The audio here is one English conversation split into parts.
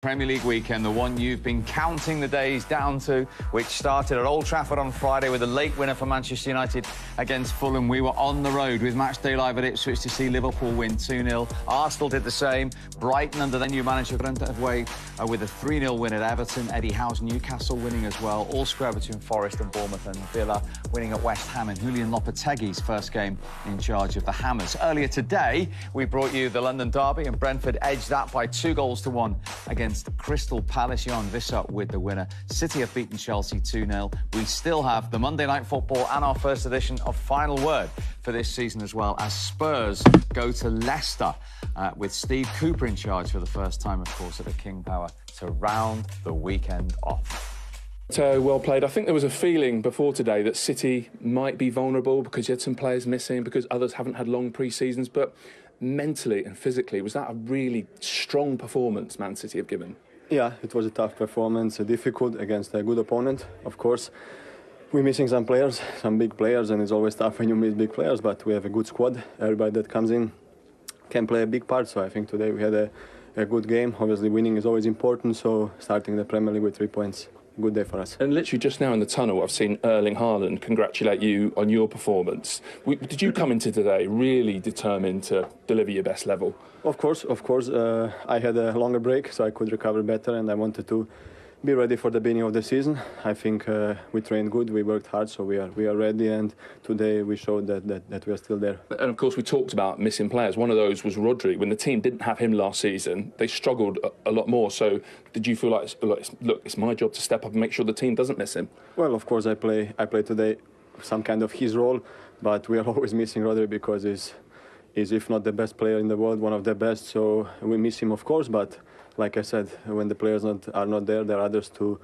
Premier League weekend, the one you've been counting the days down to, which started at Old Trafford on Friday with a late winner for Manchester United against Fulham. We were on the road with Match Day Live at Ipswich to see Liverpool win 2-0. Arsenal did the same. Brighton, under their new manager, went away with a 3-0 win at Everton. Eddie Howe's Newcastle winning as well. All square between Forest and Bournemouth, and Villa winning at West Ham in Julian Lopetegui's first game in charge of the Hammers. Earlier today, we brought you the London derby, and Brentford edged that by 2-1 against Crystal Palace. Jan Visser with the winner. City have beaten Chelsea 2-0. We still have the Monday Night Football and our first edition of Final Word for this season as well, as Spurs go to Leicester with Steve Cooper in charge for the first time, of course, at the King Power to round the weekend off. Mateo, well played. I think there was a feeling before today that City might be vulnerable because you had some players missing, because others haven't had long pre-seasons, but mentally and physically, was that a really strong performance Man City have given? Yeah, it was a tough performance, difficult against a good opponent, of course. We're missing some players, some big players, and it's always tough when you miss big players, but we have a good squad. Everybody that comes in can play a big part, so I think today we had a good game. Obviously, winning is always important, so starting the Premier League with 3 points, good day for us. And literally just now in the tunnel, I've seen Erling Haaland congratulate you on your performance. Did you come into today really determined to deliver your best level? Of course. I had a longer break, so I could recover better, and I wanted to be ready for the beginning of the season. I think we trained good, we worked hard, so we are ready, and today we showed that we are still there. And of course, we talked about missing players. One of those was Rodri. When the team didn't have him last season, they struggled a lot more. So did you feel like, look, it's my job to step up and make sure the team doesn't miss him? Well, of course, I play today some kind of his role, but we are always missing Rodri because he's if not the best player in the world, one of the best. So we miss him, of course, but like I said, when the players are not there, there are others to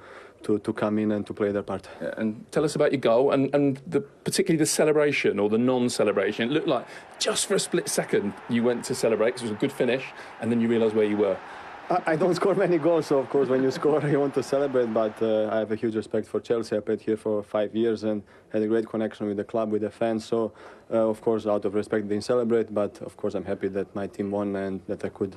come in and to play their part. Yeah, and tell us about your goal and particularly the celebration or the non-celebration. It looked like just for a split second you went to celebrate because it was a good finish, and then you realised where you were. I don't score many goals, so of course when you score you want to celebrate, but I have a huge respect for Chelsea. I played here for 5 years and had a great connection with the club, with the fans, so of course out of respect didn't celebrate, but of course I'm happy that my team won and that I could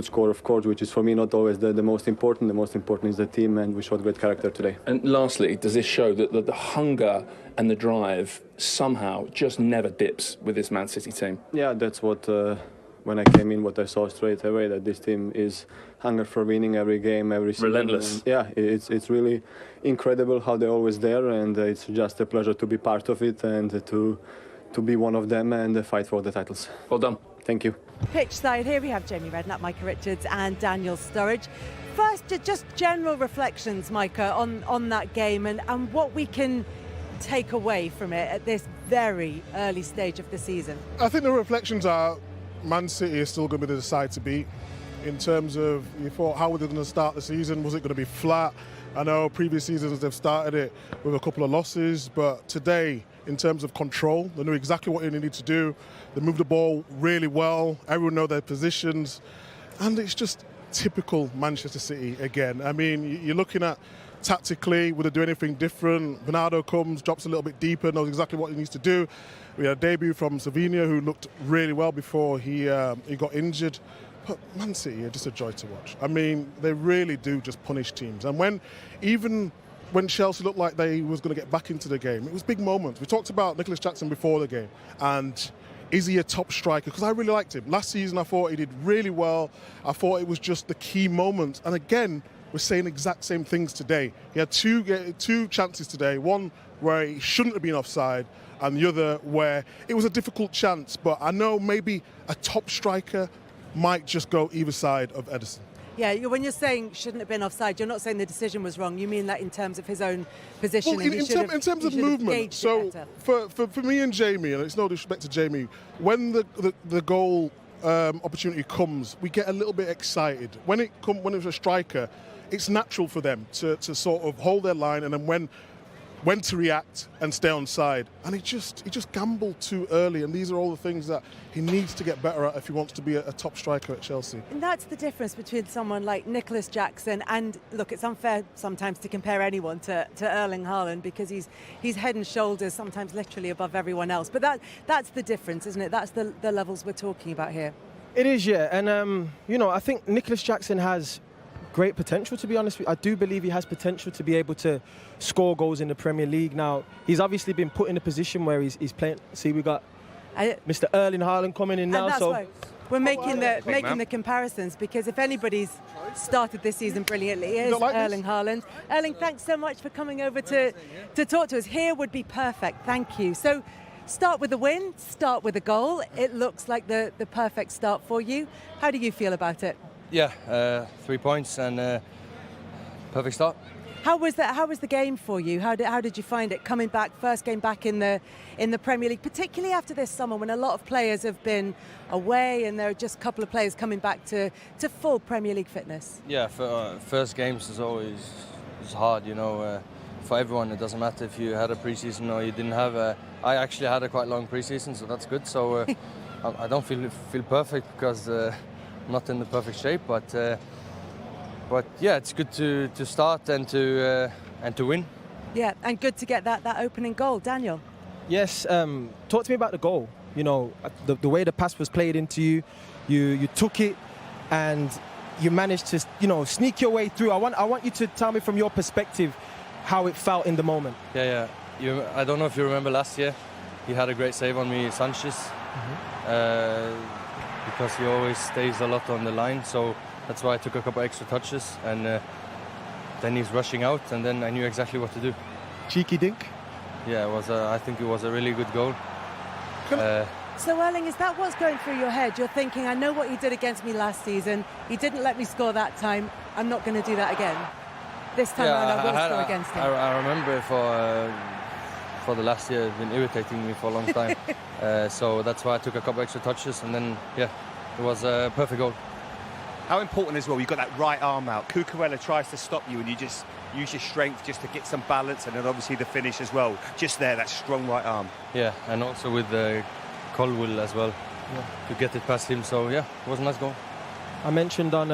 score, of course, which is for me not always the most important. The most important is the team, and we showed great character today. And lastly, does this show that the hunger and the drive somehow just never dips with this Man City team? Yeah, that's what... when I came in, what I saw straight away, that this team is hunger for winning every game, every season. Relentless. And yeah, it's really incredible how they're always there, and it's just a pleasure to be part of it and to be one of them and fight for the titles. Well done. Thank you. Pitch side, here we have Jamie Redknapp, Micah Richards and Daniel Sturridge. First, just general reflections, Micah, on that game and what we can take away from it at this very early stage of the season. I think the reflections are Man City is still going to be the side to beat. In terms of, you thought, how were they going to start the season? Was it going to be flat? I know previous seasons they've started it with a couple of losses, but today, in terms of control, they knew exactly what they needed to do. They moved the ball really well. Everyone knows their positions. And it's just typical Manchester City again. I mean, you're looking at tactically, would they do anything different? Bernardo comes, drops a little bit deeper, knows exactly what he needs to do. We had a debut from Savinho, who looked really well before he got injured. But Man City are just a joy to watch. I mean, they really do just punish teams. And even when Chelsea looked like they was going to get back into the game, it was big moments. We talked about Nicholas Jackson before the game, and is he a top striker? Because I really liked him. Last season, I thought he did really well. I thought it was just the key moments. And again, we're saying exact same things today. He had two chances today, one where he shouldn't have been offside, and the other where it was a difficult chance. But I know maybe a top striker might just go either side of Ederson. Yeah, when you're saying shouldn't have been offside, you're not saying the decision was wrong. You mean that in terms of his own position. Well, in terms of movement. So for me and Jamie, and it's no disrespect to Jamie, when the goal opportunity comes, we get a little bit excited. When it's a striker, it's natural for them to sort of hold their line, and then when to react and stay on side. And he just gambled too early, and these are all the things that he needs to get better at if he wants to be a top striker at Chelsea. And that's the difference between someone like Nicholas Jackson and, look, it's unfair sometimes to compare anyone to Erling Haaland because he's head and shoulders, sometimes literally above everyone else. But that's the difference, isn't it? That's the levels we're talking about here. It is, yeah. And, I think Nicholas Jackson has great potential, to be honest with you. I do believe he has potential to be able to score goals in the Premier League. Now, he's obviously been put in a position where he's playing. See, we got Mr. Erling Haaland coming in now. And that's So why we're making the comparisons, because if anybody's started this season brilliantly, it is Erling Haaland. Erling, thanks so much for coming over to talk to us. Here would be perfect. Thank you. So start with a win, start with a goal. It looks like the perfect start for you. How do you feel about it? Yeah, 3 points and perfect start. How was that? How was the game for you? How did you find it coming back? First game back in the Premier League, particularly after this summer when a lot of players have been away and there are just a couple of players coming back to full Premier League fitness. Yeah, for first games is always hard, you know. For everyone, it doesn't matter if you had a preseason or you didn't have a. I actually had a quite long preseason, so that's good. So I don't feel perfect because I'm not in the perfect shape, but yeah, it's good to start and to win. Yeah, and good to get that opening goal, Daniel. yes, talk to me about the goal. You know, the way the pass was played into you, you took it, and you managed to, you know, sneak your way through. I want you to tell me from your perspective how it felt in the moment. Yeah. I don't know if you remember last year, he had a great save on me, Sanchez, because he always stays a lot on the line. So that's why I took a couple extra touches, and then he's rushing out, and then I knew exactly what to do. Cheeky dink. Yeah, it was. I think it was a really good goal. So Erling, is that what's going through your head? You're thinking, I know what he did against me last season. He didn't let me score that time. I'm not going to do that again. This time around, I will score against him. I remember for the last year, it's been irritating me for a long time. So that's why I took a couple extra touches, and then it was a perfect goal. How important as well, you've got that right arm out. Cucurella tries to stop you and you just use your strength just to get some balance, and then obviously the finish as well. Just there, that strong right arm. Yeah, and also with Colwill as well, to get it past him. So yeah, it was a nice goal. I mentioned on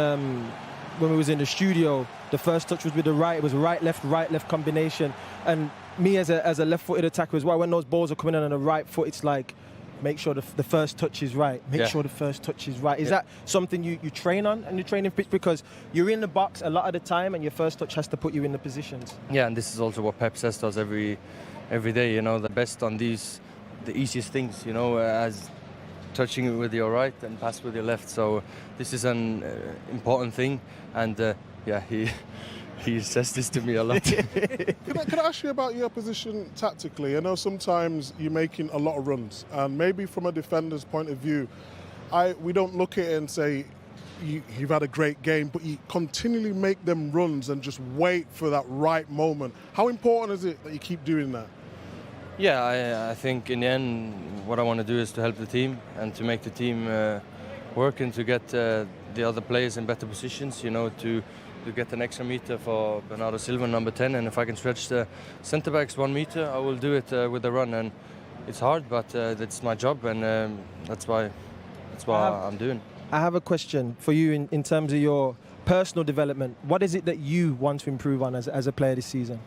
when we was in the studio, the first touch was with the right. It was right left combination. And me as a left-footed attacker as well, when those balls are coming in on the right foot, it's like, make sure the first touch is right. Make sure the first touch is right. Is that something you train on in the training pitch? Because you're in the box a lot of the time and your first touch has to put you in the positions. Yeah, and this is also what Pep says to us every day, you know, the best on the easiest things, you know, as touching it with your right and pass with your left. So this is an important thing, and he says this to me a lot. Can I ask you about your position tactically? I know sometimes you're making a lot of runs, and maybe from a defender's point of view, we don't look at it and say you've had a great game, but you continually make them runs and just wait for that right moment. How important is it that you keep doing that? Yeah, I think in the end what I want to do is to help the team and to make the team work and to get the other players in better positions, you know, to get an extra meter for Bernardo Silva, number 10, and if I can stretch the centre-backs 1 meter, I will do it with the run. And it's hard, but that's my job, and that's why I'm doing. I have a question for you in terms of your personal development. What is it that you want to improve on as a player this season?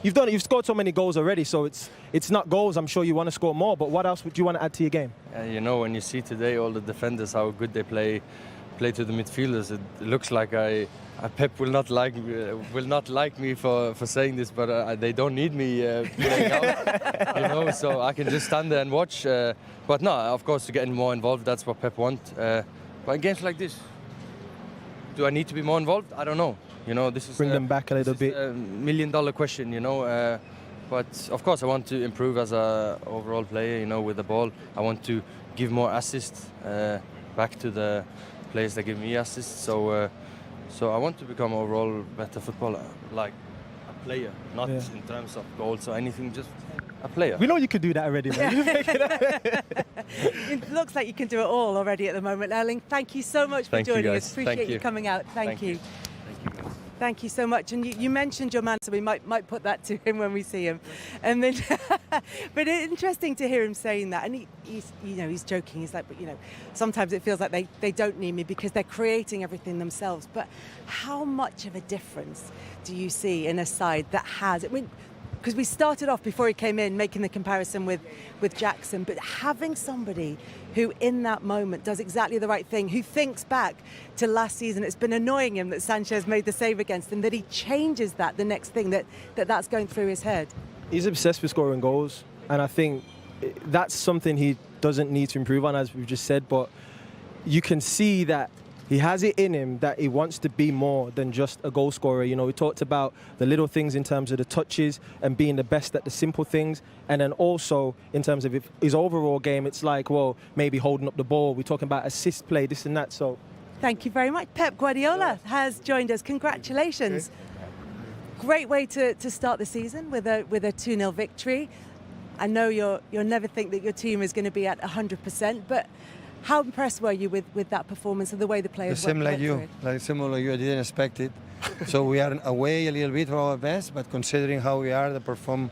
You've done it. You've scored so many goals already, so it's not goals. I'm sure you want to score more, but what else would you want to add to your game? You know, when you see today all the defenders, how good they play to the midfielders, it looks like Pep will not like me for saying this, but they don't need me playing out, you know, so I can just stand there and watch. But no, of course, to get more involved, that's what Pep wants. But in games like this, do I need to be more involved? I don't know. You know, this is bring them back a little bit. $1 million question, you know. But of course, I want to improve as a overall player. You know, with the ball, I want to give more assists back to the players that give me assists. So I want to become overall better footballer, like a player, not in terms of goals or anything, just a player. We know you could do that already, man. It looks like you can do it all already at the moment, Erling. Thank you so much for joining us. Appreciate you coming out. Thank you. Thank you so much. And you mentioned your man, so we might put that to him when we see him. And then, but it's interesting to hear him saying that. And he's joking. He's like, but sometimes it feels like they don't need me because they're creating everything themselves. But how much of a difference do you see in a side that has? I mean, because we started off before he came in making the comparison with Jackson, but having somebody who in that moment does exactly the right thing, who thinks back to last season, it's been annoying him that Sanchez made the save against him, that he changes that the next thing, that's going through his head. He's obsessed with scoring goals, and I think that's something he doesn't need to improve on, as we've just said, but you can see that he has it in him that he wants to be more than just a goal scorer. You know, we talked about the little things in terms of the touches and being the best at the simple things. And then also in terms of his overall game, it's like, well, maybe holding up the ball. We're talking about assist play, this and that. So, thank you very much. Pep Guardiola has joined us. Congratulations. Okay. Great way to start the season with a 2-0 victory. I know you'll never think that your team is going to be at 100%, but how impressed were you with that performance and the way the players same like you, similar like you, I didn't expect it. So we are away a little bit from our best, but considering how we are, the perform,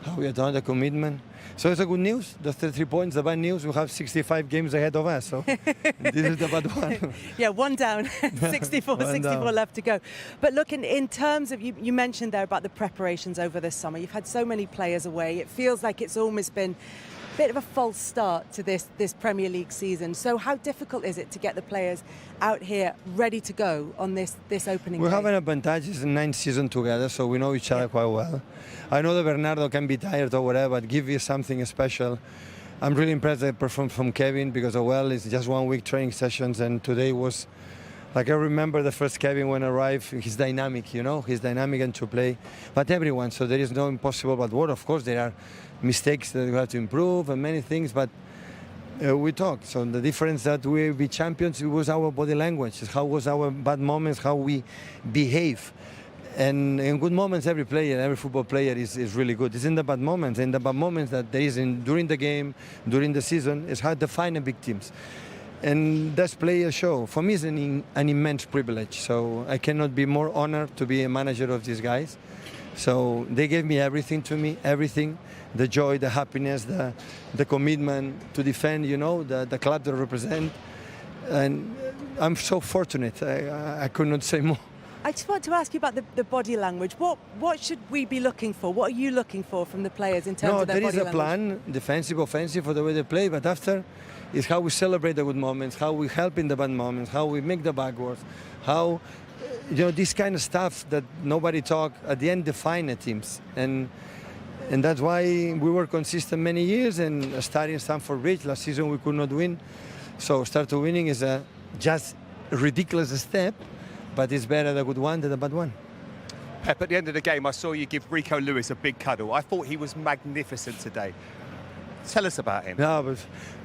how we have done, the commitment. So it's a good news. The 33 points. The bad news, we have 65 games ahead of us. So this is the bad one. Yeah, one down, 64 left to go. But look, in terms of, you mentioned there about the preparations over this summer. You've had so many players away. It feels like it's almost been bit of a false start to this Premier League season. So how difficult is it to get the players out here ready to go on this opening We day? have an advantage. It's a 9th season together, so we know each other quite well. I know that Bernardo can be tired or whatever, but give you something special. I'm really impressed with the performance from Kevin because, it's just 1 week training sessions, and today was like I remember the first Kevin when arrived. He's dynamic, he's dynamic and to play. But everyone, so there is no impossible but what. Of course, there are mistakes that we have to improve and many things, but we talk. So the difference that we be champions, it was our body language, how was our bad moments, how we behave. And in good moments, every football player is really good. It's in the bad moments, that there is during the game, during the season, it's hard to find big teams. And that's play a show. For me, it's an immense privilege. So I cannot be more honored to be a manager of these guys. So they gave me everything to me, everything. The joy, the happiness, the commitment to defend, the club that I represent. And I'm so fortunate. I could not say more. I just want to ask you about the body language. What should we be looking for? What are you looking for from the players in terms of their body language? No, there is a plan, defensive, offensive, for the way they play, but after is how we celebrate the good moments, how we help in the bad moments, how we make the backwards, how, this kind of stuff that nobody talk, at the end define the teams. And that's why we were consistent many years, and starting Stamford Bridge, last season we could not win. So start to winning is a just ridiculous step, but it's better the good one than the bad one. Pep, at the end of the game, I saw you give Rico Lewis a big cuddle. I thought he was magnificent today. Tell us about him. No, but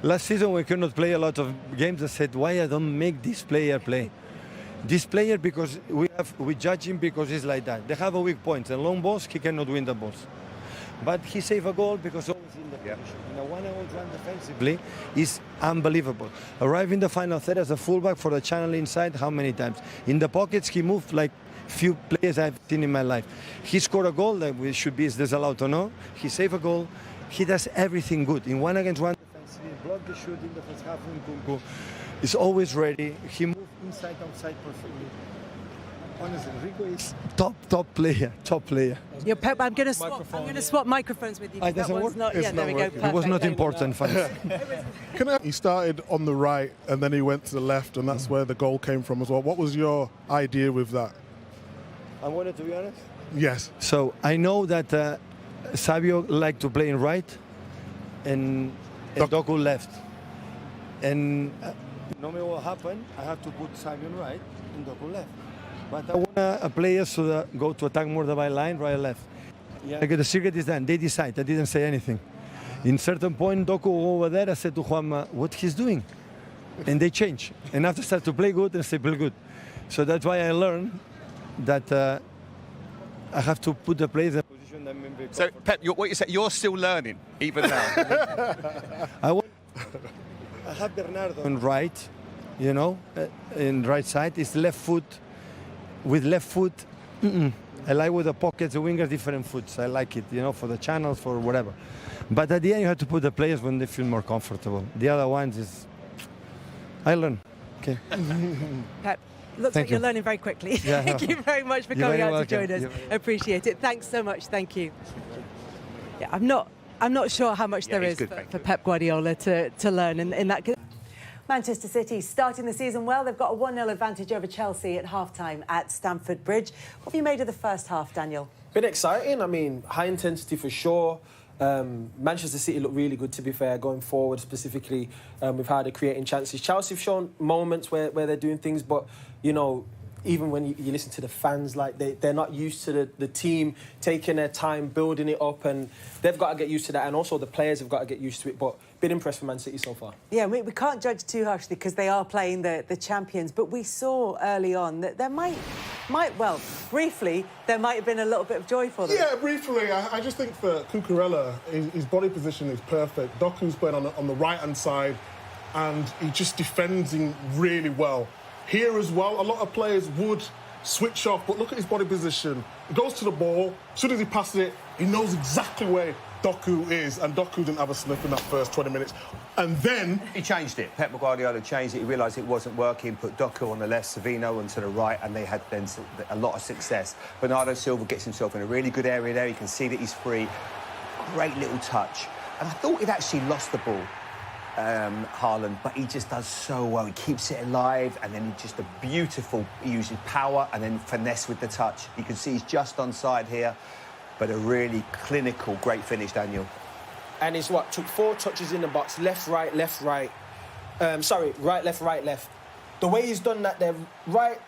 last season we could not play a lot of games. I said, why I don't make this player play? This player, because we judge him because he's like that. They have a weak point. And long balls, he cannot win the balls. But he saved a goal because always in the position. In a one-on-one run defensively is unbelievable. Arriving the final third as a fullback for the channel inside, how many times? In the pockets, he moved like few players I've seen in my life. He scored a goal that we should be disallowed or no. He saved a goal. He does everything good. In 1-against-1 defense, he blocked the shot in the first half in Kunku. He's always ready. He moves inside, outside perfectly. Honestly, Rico is top player. Yo, Pep, I'm going to swap microphones with you. It doesn't work? There we go. It was not important, fans. He started on the right and then he went to the left, and that's where the goal came from as well. What was your idea with that? I wanted to be honest. Yes. So I know that Savio liked to play in right and Doku left. And no matter what happened, I have to put Savio right and Doku left. But I want players to go to attack more the byline, right and left. Yeah. Like the secret is that they decide. I didn't say anything. In certain point, Doku over there, I said to Juanma, what he's doing? And they change. And after start to play good, and they play good. So that's why I learned that I have to put the players in a position that I'm very So, Pep, what you said, you're still learning, even now. I have Bernardo on right, in right side. It's left foot. With left foot, I like with the pockets, the wingers, different foots. I like it, for the channels, for whatever. But at the end, you have to put the players when they feel more comfortable. The other ones is, I learn. Okay. Pep, looks like you're learning very quickly. Yeah. Thank you very much for coming out to join us. Appreciate it. Thanks so much. Thank you. Yeah, I'm not sure how much there is for Pep Guardiola to learn in that. Manchester City starting the season well. They've got a 1-0 advantage over Chelsea at half-time at Stamford Bridge. What have you made of the first half, Daniel? Been exciting. I mean, high intensity for sure. Manchester City look really good, to be fair, going forward specifically. We've had creating chances. Chelsea have shown moments where they're doing things, but, you know, even when you listen to the fans, like they're not used to the team taking their time, building it up, and they've got to get used to that, and also the players have got to get used to it. But been impressed with Man City so far. Yeah, we can't judge too harshly because they are playing the champions, but we saw early on that there well, briefly, there might have been a little bit of joy for them. Yeah, briefly. I just think for Cucurella, his body position is perfect. Doku's playing on the right-hand side, and he just defending really well. Here as well, a lot of players would switch off, but look at his body position. He goes to the ball, as soon as he passes it, he knows exactly where Doku is, and Doku didn't have a sniff in that first 20 minutes. And then... he changed it. Pep Guardiola changed it. He realised it wasn't working, put Doku on the left, Savino onto the right, and they had then a lot of success. Bernardo Silva gets himself in a really good area there. You can see that he's free. Great little touch. And I thought he'd actually lost the ball, Haaland, but he just does so well. He keeps it alive, and then he uses power and then finesse with the touch. You can see he's just onside here, but a really clinical, great finish, Daniel. And it's took 4 touches in the box, left, right, left, right. Right, left, right, left. The way he's done that there, right,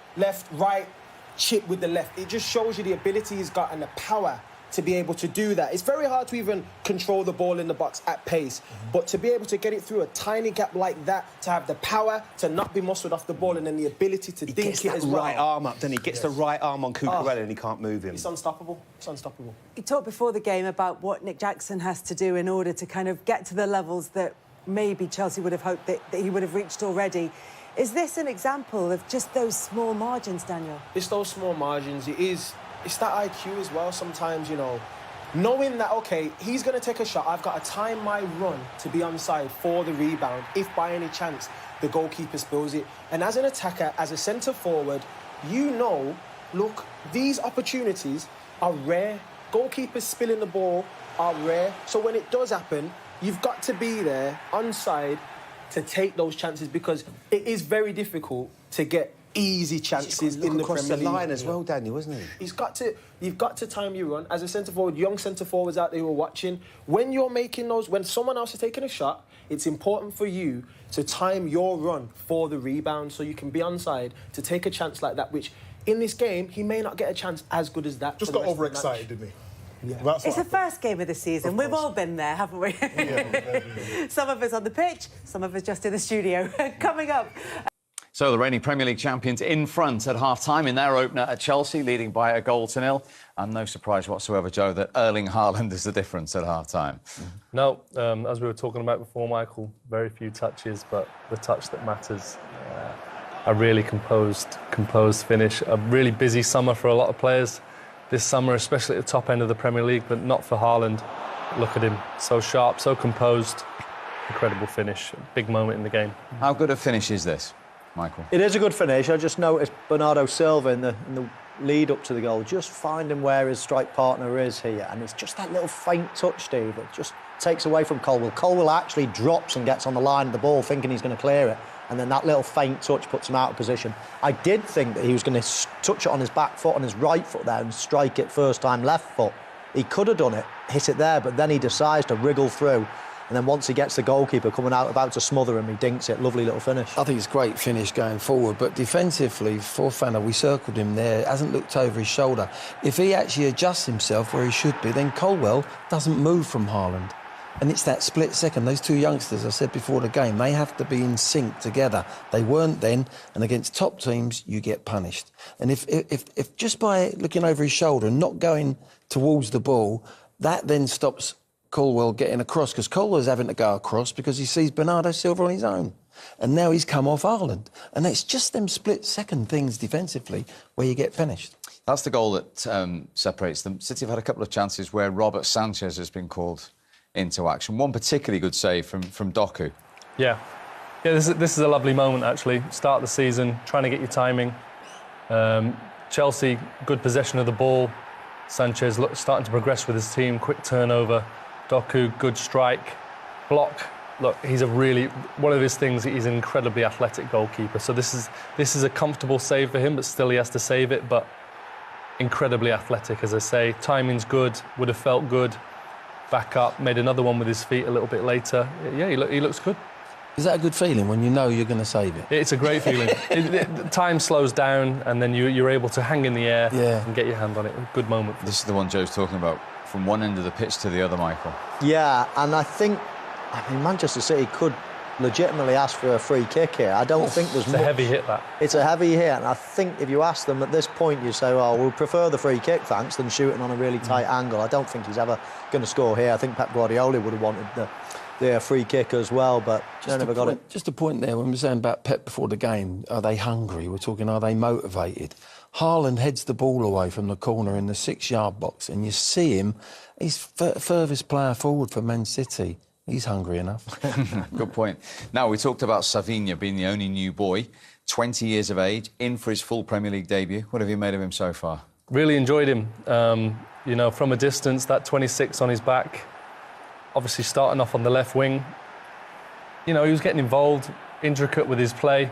chip with the left, it just shows you the ability he's got and the power to be able to do that. It's very hard to even control the ball in the box at pace, but to be able to get it through a tiny gap like that, to have the power to not be muscled off the ball, and then the ability to dink it as well. Right arm up, then he gets the right arm on Cucurella and he can't move him. It's unstoppable. It's unstoppable. You talked before the game about what Nick Jackson has to do in order to kind of get to the levels that maybe Chelsea would have hoped that he would have reached already. Is this an example of just those small margins, Daniel? It's those small margins. It's that IQ as well sometimes, you know. Knowing that, OK, he's going to take a shot, I've got to time my run to be onside for the rebound, if by any chance the goalkeeper spills it. And as an attacker, as a centre-forward, you know, look, these opportunities are rare. Goalkeepers spilling the ball are rare. So when it does happen, you've got to be there, onside, to take those chances, because it is very difficult to get easy chances in the Premier League. Across the line as well, Daniel, isn't he? You've got to time your run. As a centre-forward, young centre-forwards out there who are watching, when you're making those, when someone else is taking a shot, it's important for you to time your run for the rebound so you can be onside to take a chance like that, which in this game, he may not get a chance as good as that. Just got overexcited, didn't he? Yeah. It's the first game of the season. We've all been there, haven't we? Yeah, some of us on the pitch, some of us just in the studio. Coming up... So the reigning Premier League champions in front at half-time in their opener at Chelsea, leading by 1-0. And no surprise whatsoever, Joe, that Erling Haaland is the difference at half-time. No, as we were talking about before, Michael, very few touches, but the touch that matters. A really composed finish. A really busy summer for a lot of players this summer, especially at the top end of the Premier League, but not for Haaland. Look at him, so sharp, so composed. Incredible finish, big moment in the game. How good a finish is this, Michael? It is a good finish. I just noticed Bernardo Silva in the lead up to the goal, just finding where his strike partner is here, and it's just that little faint touch, Steve, that just takes away from Colwill. Colwill actually drops and gets on the line of the ball thinking he's going to clear it, and then that little faint touch puts him out of position. I did think that he was going to touch it on his back foot, on his right foot there, and strike it first time left foot. He could have done it, hit it there, but then he decides to wriggle through. And then once he gets the goalkeeper coming out, about to smother him, he dinks it. Lovely little finish. I think it's a great finish going forward, but defensively, for Fana, we circled him there, hasn't looked over his shoulder. If he actually adjusts himself where he should be, then Colwill doesn't move from Haaland. And it's that split second. Those two youngsters, I said before the game, they have to be in sync together. They weren't then, and against top teams, you get punished. And if just by looking over his shoulder and not going towards the ball, that then stops Colwill getting across, because Colwill's having to go across because he sees Bernardo Silva on his own. And now he's come off Haaland. And it's just them split-second things defensively where you get finished. That's the goal that separates them. City have had a couple of chances where Robert Sanchez has been called into action. One particularly good save from Doku. Yeah, this is a lovely moment, actually. Start the season, trying to get your timing. Chelsea, good possession of the ball. Sanchez starting to progress with his team, quick turnover. Doku, good strike, block. Look, he's one of his things, he's an incredibly athletic goalkeeper. So this is a comfortable save for him, but still he has to save it. But incredibly athletic, as I say. Timing's good, would have felt good. Back up, made another one with his feet a little bit later. Yeah, he looks good. Is that a good feeling when you know you're going to save it? It's a great feeling. Time slows down and then you're able to hang in the air and get your hand on it. Good moment. This is the one Joe's talking about, from one end of the pitch to the other, Michael. Yeah, and I mean, Manchester City could legitimately ask for a free kick here. I don't think there's much. It's a heavy hit, that. It's a heavy hit, and I think if you ask them at this point, you say, well, we'll prefer the free kick, thanks, than shooting on a really tight angle. I don't think he's ever going to score here. I think Pep Guardiola would have wanted the free kick as well, but they never got it. Just a point there, when we were saying about Pep before the game, are they hungry? We're talking, are they motivated? Haaland heads the ball away from the corner in the 6-yard box, and you see him, he's furthest player forward for Man City. He's hungry enough. Good point. Now, we talked about Savinha being the only new boy, 20 years of age, in for his full Premier League debut. What have you made of him so far? Really enjoyed him. You know, from a distance, that 26 on his back, obviously starting off on the left wing. You know, he was getting involved, intricate with his play.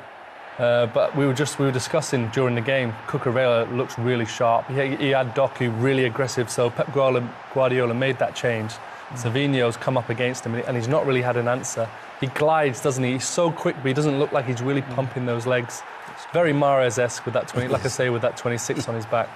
But we were discussing during the game, Cucurella looks really sharp. He had Doku really aggressive, so Pep Guardiola made that change. Savinho's come up against him and he's not really had an answer. He glides, doesn't he? He's so quick, but he doesn't look like he's really pumping those legs. Very Mahrez-esque with that 20, like I say, with that 26 on his back.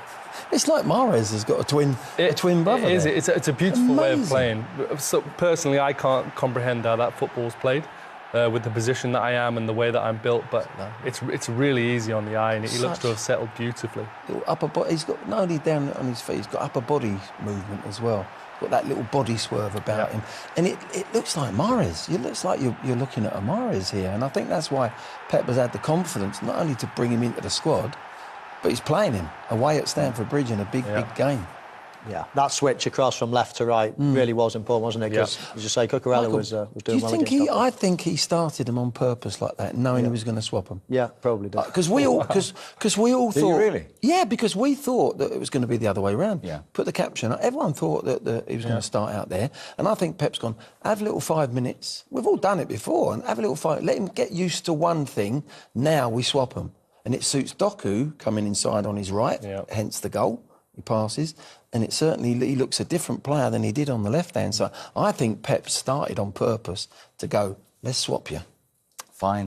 It's like Mahrez has got a twin brother. It is. It's a beautiful way of playing. So personally, I can't comprehend how that football's played with the position that I am and the way that I'm built. But it's really easy on the eye, and he looks to have settled beautifully. Upper body. He's got not only down on his feet, he's got upper body movement as well. Got that little body swerve about him, and it looks like Mahrez. It looks like you're looking at a Mahrez here, and I think that's why Pep has had the confidence not only to bring him into the squad, but he's playing him away at Stamford Bridge in a big game. Yeah, that switch across from left to right really was important, wasn't it? Because, as you say, Cucurella was doing well against Tottenham. I think he started him on purpose like that, knowing he was going to swap him. Yeah, probably did. Because we all thought... Did you really? Yeah, because we thought that it was going to be the other way around. Yeah. Put the caption up. Everyone thought that he was going to start out there. And I think Pep's gone, have a little 5 minutes. We've all done it before. And have a little 5... Let him get used to one thing. Now we swap him. And it suits Doku coming inside on his right, hence the goal. He passes, and he looks a different player than he did on the left-hand side. I think Pep started on purpose to go, let's swap you. Fine.